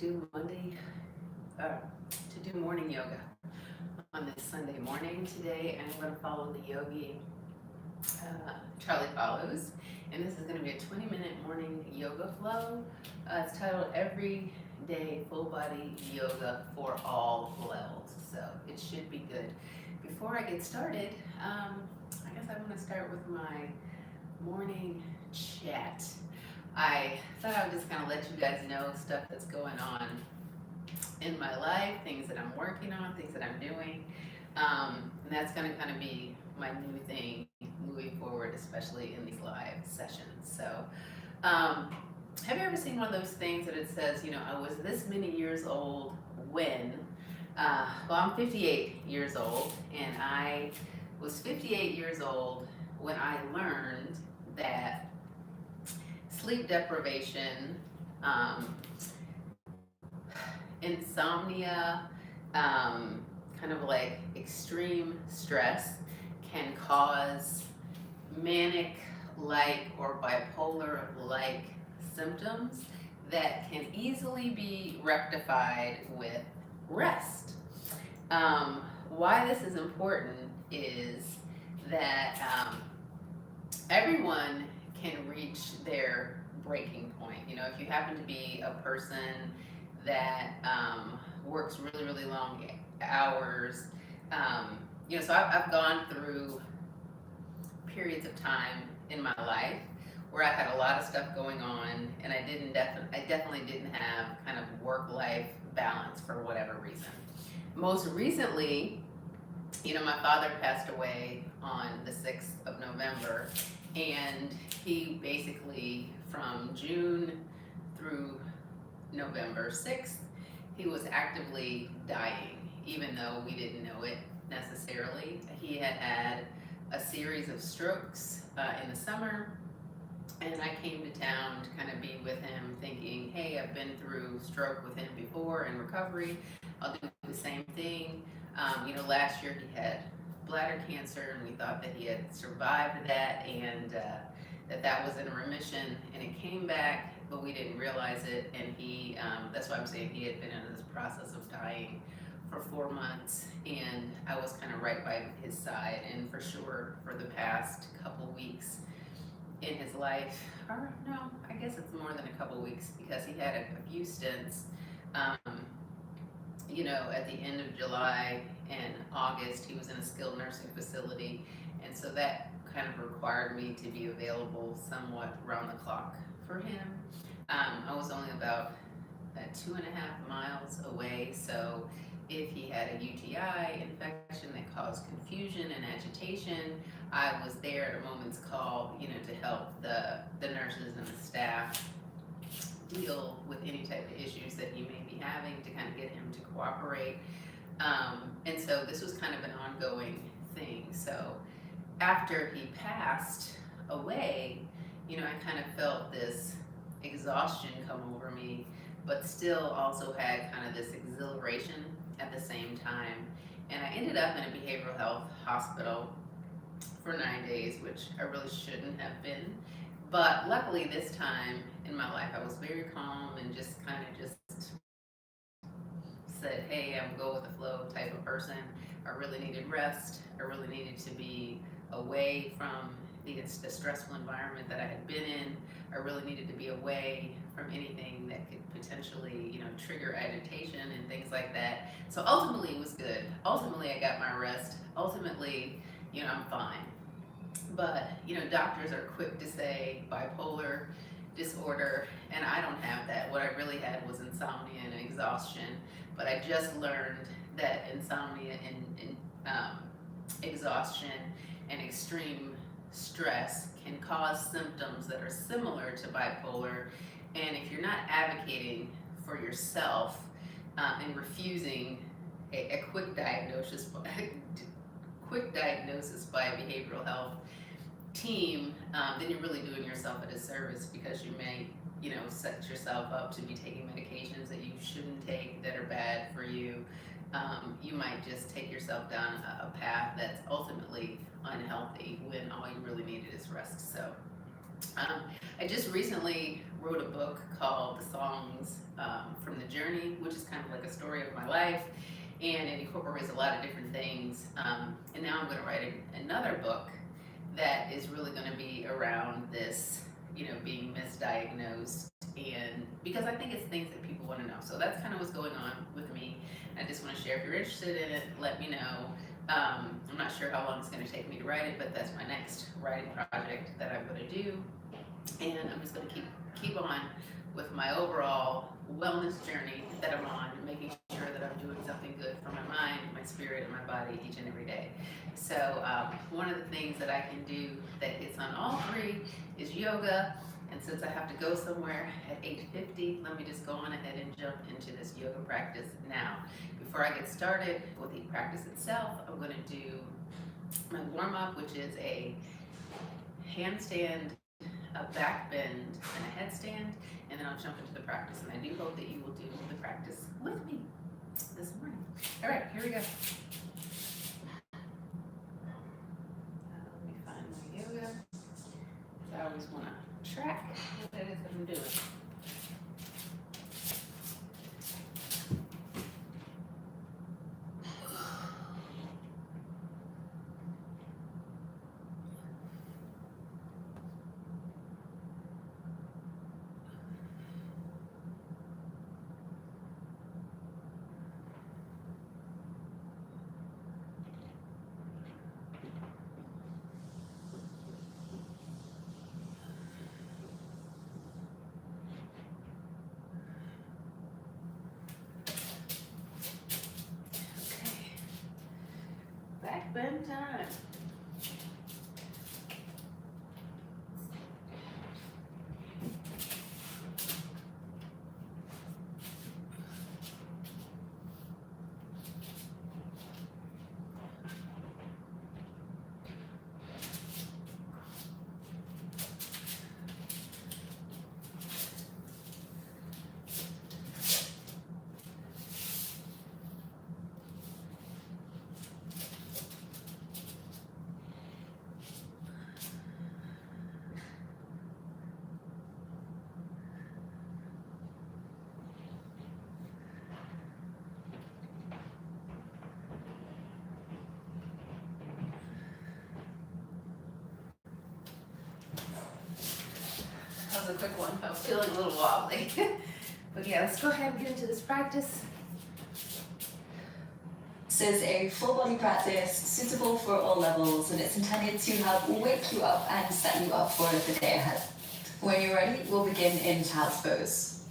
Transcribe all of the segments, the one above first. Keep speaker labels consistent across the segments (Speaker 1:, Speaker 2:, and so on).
Speaker 1: do to do morning yoga on this Sunday morning. Today I'm going to follow the yogi Charlie follows, and this is going to be a 20-minute morning yoga flow. It's titled Everyday Full Body Yoga for All Levels, so it should be good. Before I get started, I guess I want to start with my morning chat. I thought I would just kind of let you guys know stuff that's going on in my life, things that I'm working on, things that I'm doing. And that's going to kind of be my new thing moving forward, especially in these live sessions. So, have you ever seen one of those things that it says, I was this many years old when, I'm 58 years old, and I was 58 years old when I learned that sleep deprivation, insomnia, kind of like extreme stress can cause manic-like or bipolar-like symptoms that can easily be rectified with rest. Why this is important is that everyone can reach their breaking point. If you happen to be a person that works really, really long hours, so I've gone through periods of time in my life where I had a lot of stuff going on, and I definitely didn't have kind of work-life balance for whatever reason. Most recently, my father passed away on the 6th of November, and he basically, from June through November 6th, he was actively dying, even though we didn't know it necessarily. He had had a series of strokes in the summer, and I came to town to kind of be with him, thinking, hey, I've been through stroke with him before in recovery. I'll do the same thing. Last year he had bladder cancer, and we thought that he had survived that, and that was in remission, and it came back, but we didn't realize it, and that's why I'm saying he had been in this process of dying for 4 months, and I was kind of right by his side, and for sure for the past couple weeks in his life, or no, I guess it's more than a couple weeks, because he had a few stints, at the end of July and August, he was in a skilled nursing facility, and so that kind of required me to be available somewhat round the clock for him. I was only about 2.5 miles away, so if he had a UTI infection that caused confusion and agitation, I was there at a moment's call, to help the nurses and the staff deal with any type of issues that you may be having to kind of get him to cooperate. And so this was kind of an ongoing thing. So after he passed away, I kind of felt this exhaustion come over me, but still also had kind of this exhilaration at the same time. And I ended up in a behavioral health hospital for 9 days, which I really shouldn't have been. But luckily this time in my life, I was very calm and just kind of just said, hey, I'm go with the flow type of person. I really needed rest. I really needed to be away from the stressful environment that I had been in. I really needed to be away from anything that could potentially, trigger agitation and things like that. So ultimately it was good. Ultimately I got my rest. Ultimately, I'm fine. But, doctors are quick to say bipolar disorder, and I don't have that. What I really had was insomnia and exhaustion. But I just learned that insomnia and exhaustion and extreme stress can cause symptoms that are similar to bipolar. And if you're not advocating for yourself and refusing a quick diagnosis by a behavioral health team, then you're really doing yourself a disservice, because you may, set yourself up to be taking medications that you shouldn't take, that are bad for you. You might just take yourself down a path that's ultimately unhealthy when all you really needed is rest. So I just recently wrote a book called The Songs from the Journey, which is kind of like a story of my life, and it incorporates a lot of different things. And now I'm going to write another book that is really going to be around this, being misdiagnosed, and because I think it's things that people want to know. So that's kind of what's going on with me. I just want to share. If you're interested in it, let me know. I'm not sure how long it's going to take me to write it, but that's my next writing project that I'm going to do. And I'm just going to keep on with my overall wellness journey that I'm on, making sure that I'm doing something good for my mind, my spirit, and my body each and every day. So one of the things that I can do that hits on all three is yoga. And since I have to go somewhere at 8:50, let me just go on ahead and jump into this yoga practice now. Before I get started with the practice itself, I'm going to do my warm-up, which is a handstand, a back bend, and a headstand, and then I'll jump into the practice. And I do hope that you will do the practice with me this morning. All right, here we go. Let me find my yoga. I always want to track what it is that I'm doing. Back bend time. That was a quick one. I was feeling a little wobbly. But yeah, let's go ahead and get into this practice.
Speaker 2: This is a full body practice suitable for all levels, and it's intended to help wake you up and set you up for the day ahead. When you're ready, we'll begin in child's pose.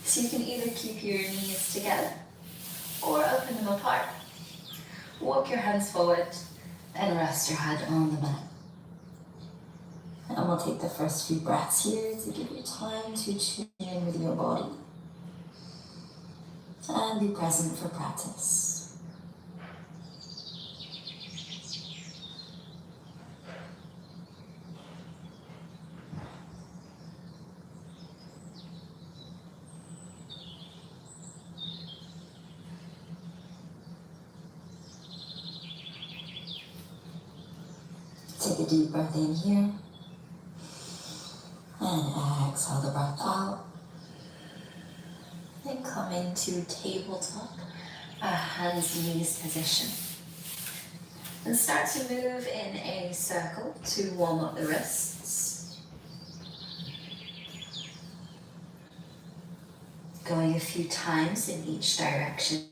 Speaker 2: So you can either keep your knees together or open them apart. Walk your hands forward and rest your head on the mat. And we'll take the first few breaths here to give you time to tune in with your body and be present for practice. Take a deep breath in here. And exhale the breath out. Then come into tabletop, a hands and knees position. And start to move in a circle to warm up the wrists. Going a few times in each direction.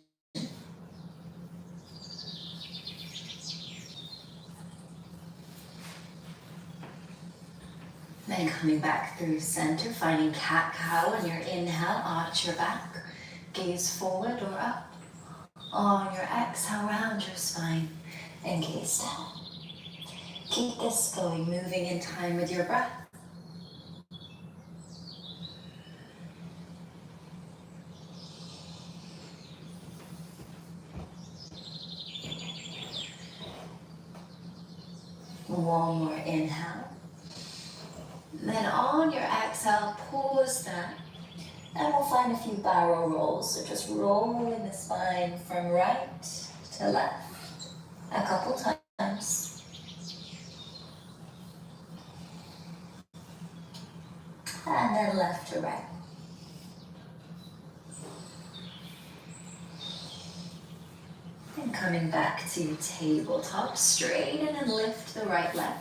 Speaker 2: Then coming back through center, finding cat-cow on your inhale, arch your back, gaze forward or up. On your exhale, round your spine and gaze down. Keep this going, moving in time with your breath. One more inhale. Then on your exhale, pause that. And we'll find a few barrel rolls. So just rolling the spine from right to left a couple times. And then left to right. And coming back to tabletop, straighten and lift the right leg.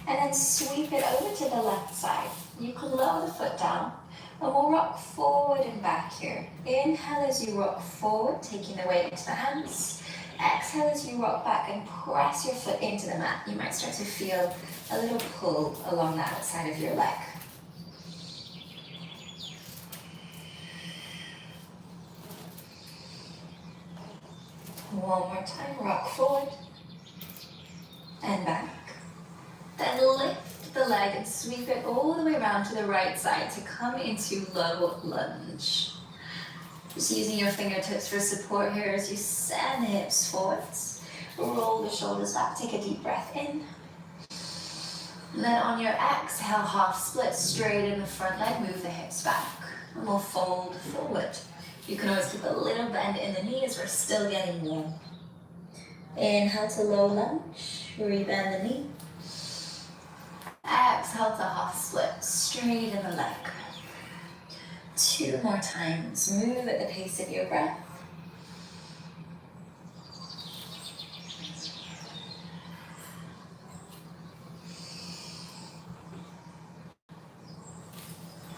Speaker 2: And then sweep it over to the left side. You can lower the foot down and we'll rock forward and back here. Inhale as you rock forward, taking the weight into the hands. Exhale as you rock back and press your foot into the mat. You might start to feel a little pull along the outside of your leg. One more time, rock forward and back. Then lift the leg and sweep it all the way around to the right side to come into low lunge. Just using your fingertips for support here as you send the hips forwards. Roll the shoulders back, take a deep breath in. And then on your exhale, half split, straighten the front leg, move the hips back. And we'll fold forward. You can always keep a little bend in the knees, we're still getting warm. Inhale to low lunge, rebend the knee. Exhale to half split, straighten the leg. 2 more times, move at the pace of your breath.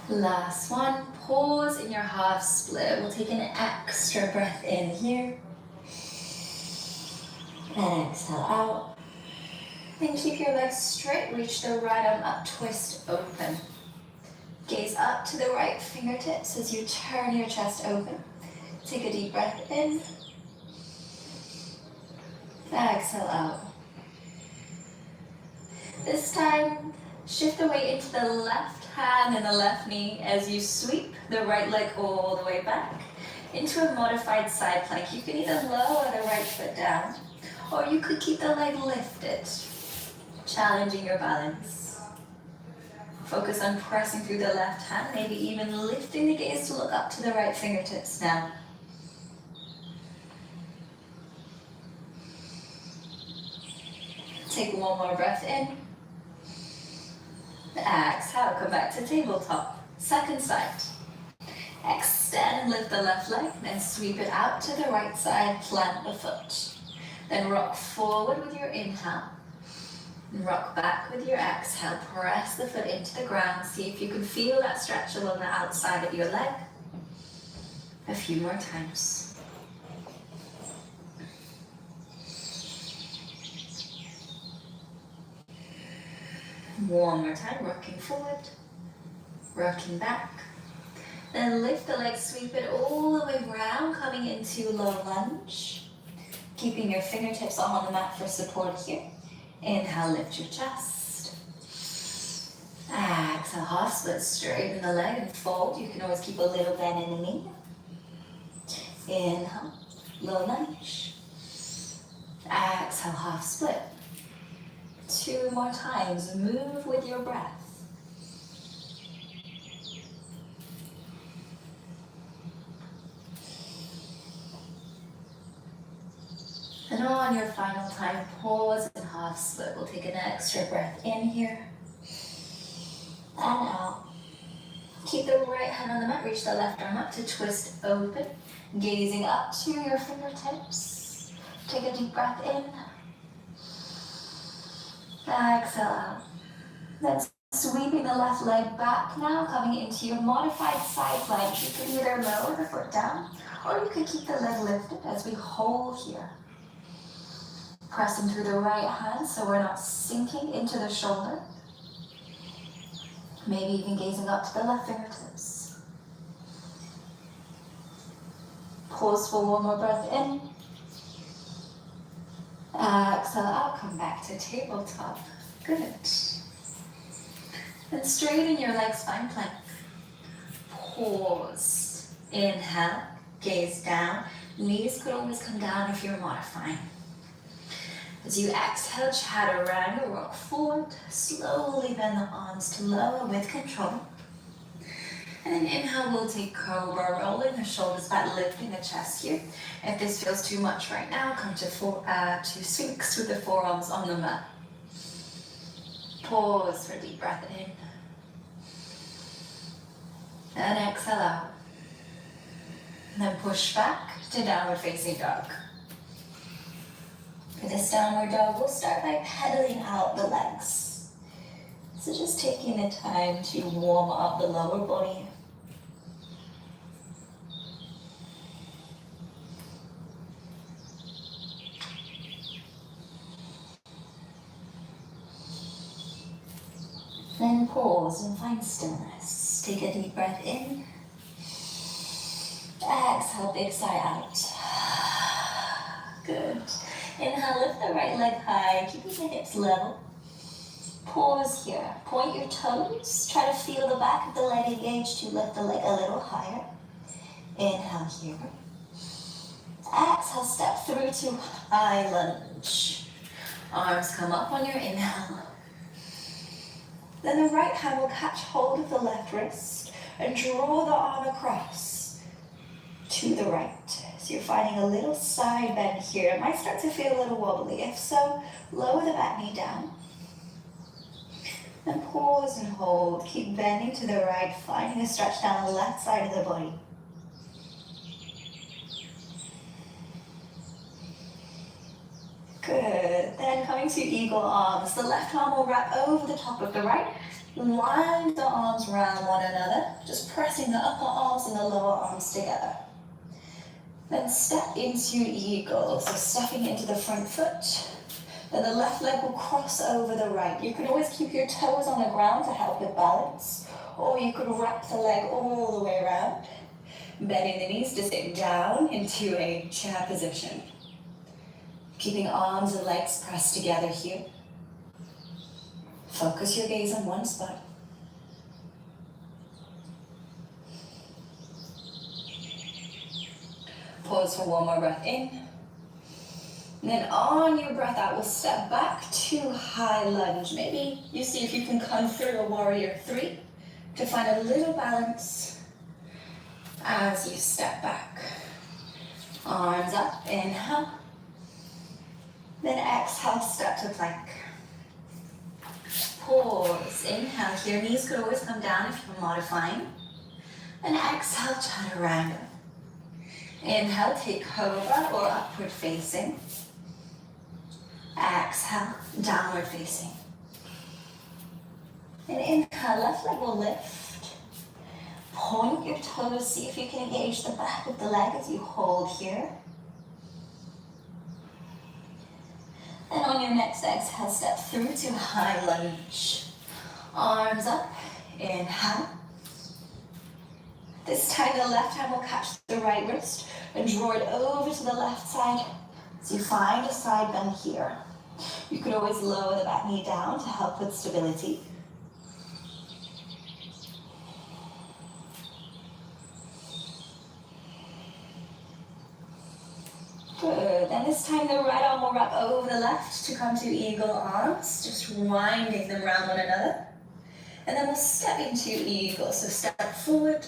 Speaker 2: Last one, pause in your half split. We'll take an extra breath in here. And exhale out. Then keep your legs straight, reach the right arm up, twist open. Gaze up to the right fingertips as you turn your chest open. Take a deep breath in. Exhale out. This time, shift the weight into the left hand and the left knee as you sweep the right leg all the way back into a modified side plank. You can either lower the right foot down or you could keep the leg lifted, challenging your balance. Focus on pressing through the left hand, maybe even lifting the gaze to look up to the right fingertips now. Take one more breath in. Exhale, come back to tabletop. Second side. Extend and lift the left leg, then sweep it out to the right side, plant the foot. Then rock forward with your inhale. Rock back with your exhale. Press the foot into the ground. See if you can feel that stretch along the outside of your leg. A few more times. One more time, rocking forward, rocking back. Then lift the leg, sweep it all the way around, coming into low lunge. Keeping your fingertips on the mat for support here. Inhale, lift your chest. Exhale, half split, straighten the leg and fold. You can always keep a little bend in the knee. Inhale, low lunge. Exhale, half split. 2 more times, move with your breath. And on your final time, pause and half split. We'll take an extra breath in here and out. Keep the right hand on the mat, reach the left arm up to twist open, gazing up to your fingertips. Take a deep breath in. Exhale out. Then sweeping the left leg back now, coming into your modified side plank. You can either lower the foot down or you could keep the leg lifted as we hold here. Pressing through the right hand so we're not sinking into the shoulder. Maybe even gazing up to the left fingertips. Pause for one more breath in. Exhale out, come back to tabletop. Good. Then straighten your leg, spine plank. Pause. Inhale, gaze down. Knees could always come down if you're modifying. As you exhale, chaturanga, rock forward. Slowly bend the arms to lower with control. And then inhale, we'll take cobra, rolling the shoulders back, lifting the chest here. If this feels too much right now, come to Sphinx with the forearms on the mat. Pause for a deep breath in. And exhale out. And then push back to downward facing dog. For this downward dog, we'll start by pedaling out the legs. So just taking the time to warm up the lower body. Then pause and find stillness. Take a deep breath in. Exhale, big sigh out. Good. Inhale, lift the right leg high, keeping the hips level. Pause here. Point your toes. Try to feel the back of the leg engaged to lift the leg a little higher. Inhale here. Exhale, step through to high lunge. Arms come up on your inhale. Then the right hand will catch hold of the left wrist and draw the arm across to the right. So you're finding a little side bend here. It might start to feel a little wobbly. If so, lower the back knee down. And pause and hold. Keep bending to the right, finding a stretch down the left side of the body. Good. Then coming to eagle arms. The left arm will wrap over the top of the right. Wind the arms around one another, just pressing the upper arms and the lower arms together. Then step into eagle, so stepping into the front foot. Then the left leg will cross over the right. You can always keep your toes on the ground to help with balance, or you could wrap the leg all the way around, bending the knees to sit down into a chair position. Keeping arms and legs pressed together here. Focus your gaze on one spot. Pause for one more breath in. And then on your breath out, we'll step back to high lunge. Maybe you see if you can come through a warrior 3 to find a little balance as you step back. Arms up, inhale. Then exhale, step to plank. Pause, inhale here. Knees could always come down if you're modifying. And exhale, chaturanga. Inhale, take cobra or upward facing. Exhale, downward facing. And inhale, left leg will lift. Point your toes, see if you can engage the back of the leg as you hold here. And on your next exhale, step through to high lunge. Arms up, inhale. This time the left hand will catch the right wrist and draw it over to the left side. So you find a side bend here. You could always lower the back knee down to help with stability. Good, and this time the right arm will wrap over the left to come to eagle arms, just winding them around one another. And then we'll step into eagle, so step forward,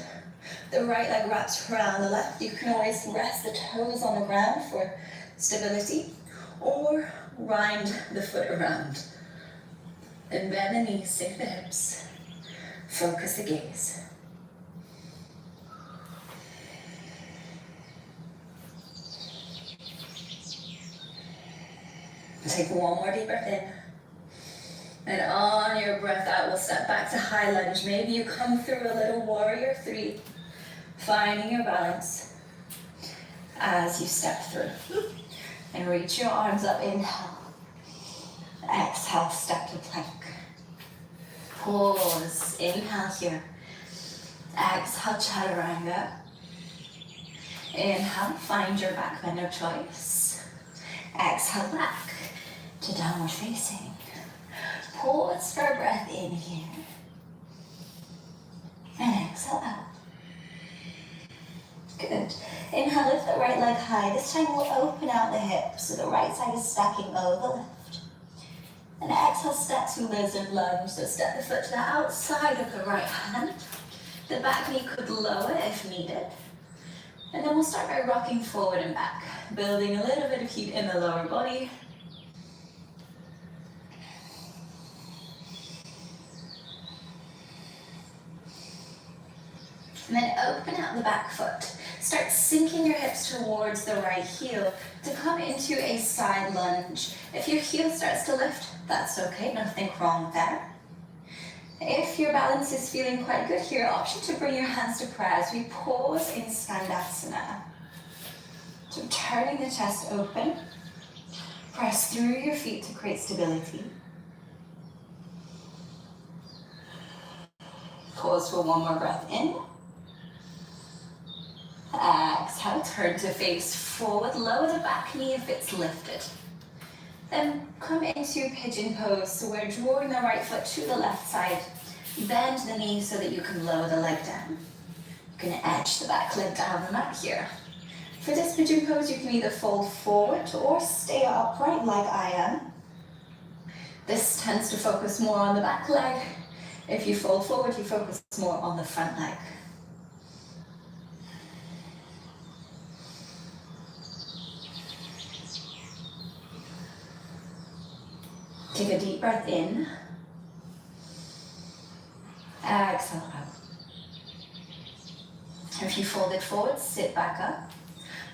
Speaker 2: the right leg wraps around the left. You can always rest the toes on the ground for stability, or wind the foot around. And bend the knees, sink the hips, focus the gaze. Take one more deep breath in. And on your breath out, we'll step back to high lunge. Maybe you come through a little warrior 3, finding your balance as you step through. And reach your arms up, inhale. Exhale, step to plank. Pause, inhale here. Exhale, chaturanga. Inhale, find your back bend of choice. Exhale, back to downward facing. Pause for a breath in here. And exhale out. Good. Inhale, lift the right leg high. This time we'll open out the hips so the right side is stacking over the left. And exhale, step to lizard lunge. So step the foot to the outside of the right hand. The back knee could lower if needed. And then we'll start by rocking forward and back, building a little bit of heat in the lower body. And then open out the back foot. Start sinking your hips towards the right heel to come into a side lunge. If your heel starts to lift, that's okay, nothing wrong there. If your balance is feeling quite good here, option to bring your hands to prayer as we pause in Skandasana. So turning the chest open, press through your feet to create stability. Pause for one more breath in. Exhale, turn to face forward, lower the back knee if it's lifted. Then come into pigeon pose, so we're drawing the right foot to the left side. Bend the knee so that you can lower the leg down. You can edge the back leg down the mat here. For this pigeon pose, you can either fold forward or stay upright like I am. This tends to focus more on the back leg. If you fold forward, you focus more on the front leg. Take a deep breath in. Exhale out. If you fold it forward, sit back up.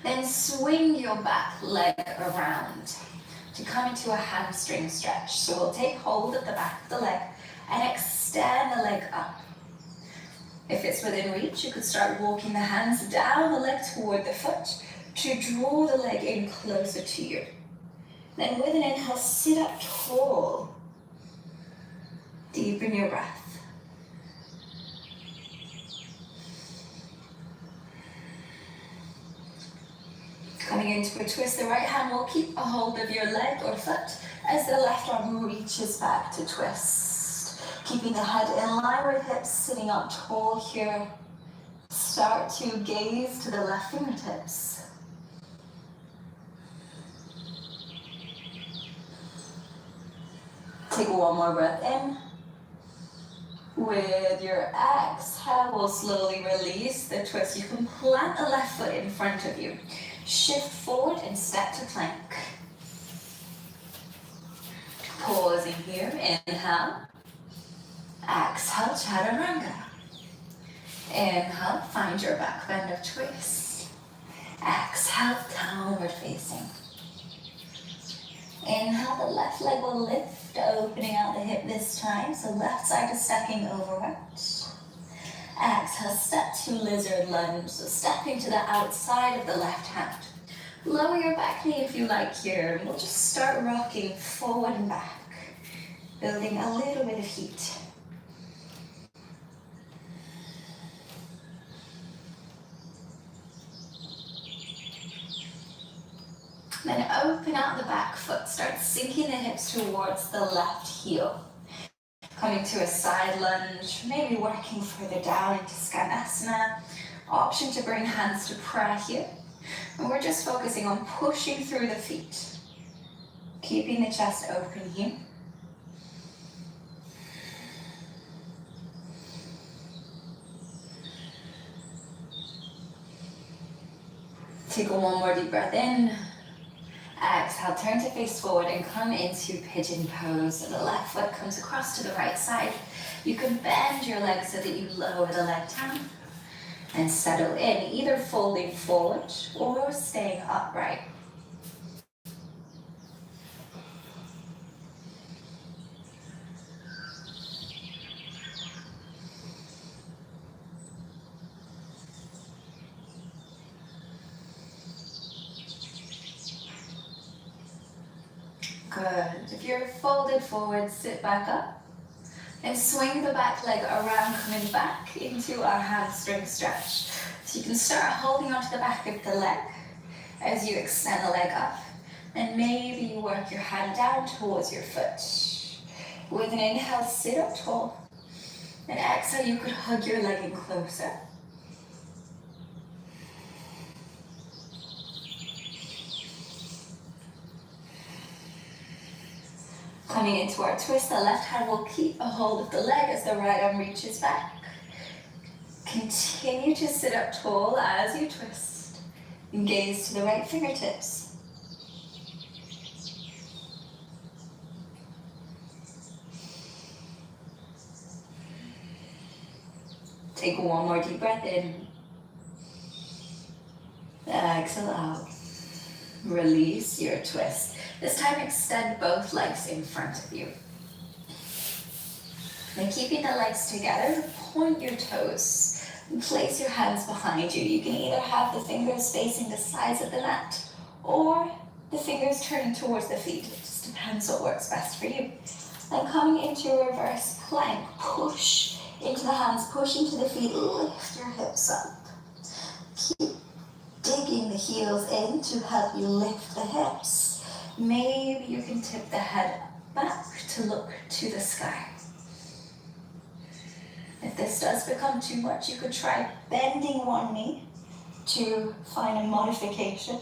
Speaker 2: Then swing your back leg around to come into a hamstring stretch. So we'll take hold of the back of the leg and extend the leg up. If it's within reach, you could start walking the hands down the leg toward the foot to draw the leg in closer to you. Then with an inhale, sit up tall. Deepen your breath. Coming into a twist, the right hand will keep a hold of your leg or foot as the left arm reaches back to twist. Keeping the head in line with hips, sitting up tall here. Start to gaze to the left fingertips. Take one more breath in. With your exhale, we'll slowly release the twist. You can plant the left foot in front of you. Shift forward and step to plank. Pausing here, inhale. Exhale, chaturanga. Inhale, find your back bend of twist. Exhale, downward facing. Inhale, the left leg will lift, opening out the hip this time. So left side is stacking overward. Exhale, step to lizard lunge. So stepping to the outside of the left hand. Lower your back knee if you like here. We'll just start rocking forward and back, building a little bit of heat. Then open out the back foot. Start sinking the hips towards the left heel. Coming to a side lunge, maybe working further down into Skandasana. Option to bring hands to prayer here. And we're just focusing on pushing through the feet. Keeping the chest open here. Take one more deep breath in. Exhale, turn to face forward and come into pigeon pose. So the left foot comes across to the right side. You can bend your legs so that you lower the leg down and settle in, either folding forward or staying upright. Good. If you're folded forward, sit back up and swing the back leg around, coming back into our hamstring stretch. So you can start holding onto the back of the leg as you extend the leg up. And maybe you work your hand down towards your foot. With an inhale, sit up tall. And exhale, you could hug your leg in closer. Coming into our twist, the left hand will keep a hold of the leg as the right arm reaches back. Continue to sit up tall as you twist. And gaze to the right fingertips. Take one more deep breath in. Exhale out. Release your twist. This time extend both legs in front of you. And keeping the legs together, point your toes. And place your hands behind you. You can either have the fingers facing the sides of the mat or the fingers turning towards the feet. It just depends what works best for you. Then coming into a reverse plank, push into the hands, push into the feet, lift your hips up. Keep digging the heels in to help you lift the hips. Maybe you can tip the head back to look to the sky. If this does become too much, you could try bending one knee to find a modification.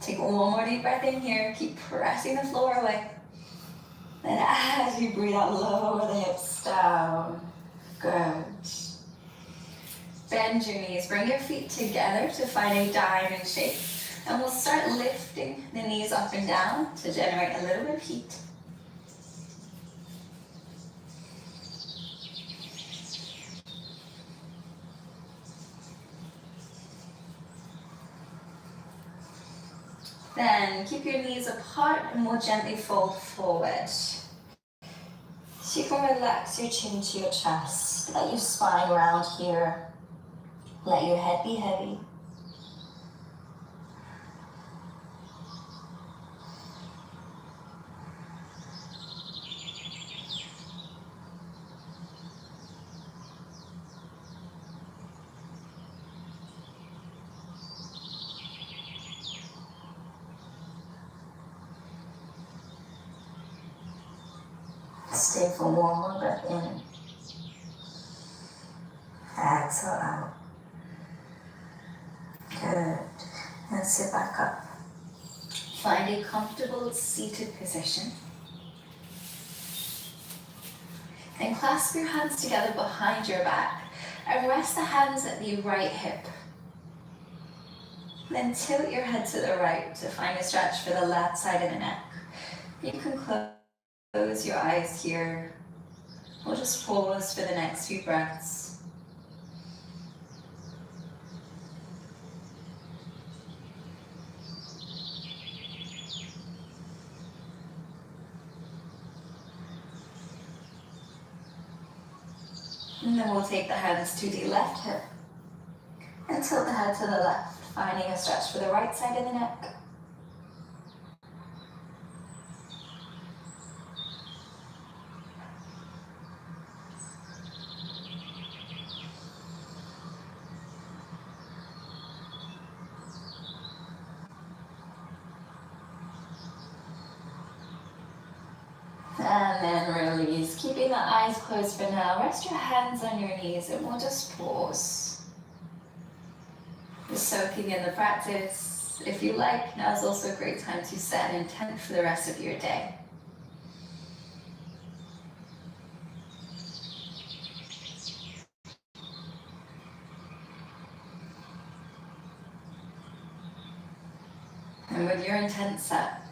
Speaker 2: Take one more deep breath in here. Keep pressing the floor away. Then as you breathe out, lower the hips down. Good. Bend your knees. Bring your feet together to find a diamond shape. And we'll start lifting the knees up and down to generate a little bit of heat. Then keep your knees apart and we'll gently fold forward. So you can relax your chin to your chest. Let your spine round here. Let your head be heavy. Stay for one more breath in. Exhale out. Good. And sit back up. Find a comfortable seated position. And clasp your hands together behind your back and rest the hands at the right hip. Then tilt your head to the right to find a stretch for the left side of the neck. You can close your eyes here. We'll just pause for the next few breaths. And then we'll take the hands to the left hip and tilt the head to the left, finding a stretch for the right side of the neck. And then release, keeping the eyes closed for now. Rest your hands on your knees and we'll just pause. Just soaking in the practice. If you like, now's also a great time to set an intent for the rest of your day. And with your intent set,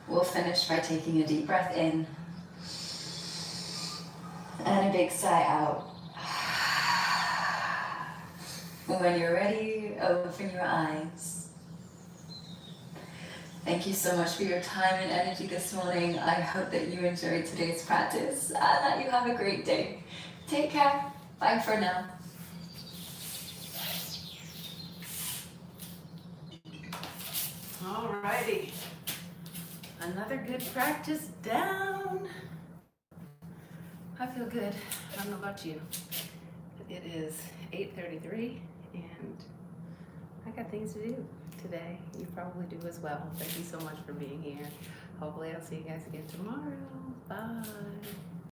Speaker 2: we'll finish by taking a deep breath in and a big sigh out. And when you're ready, open your eyes. Thank you so much for your time and energy this morning. I hope that you enjoyed today's practice and that you have a great day. Take care. Bye for now.
Speaker 1: Alrighty. Another good practice down. I feel good. I don't know about you. It is 8:33 and I got things to do today. You probably do as well. Thank you so much for being here. Hopefully I'll see you guys again tomorrow. Bye.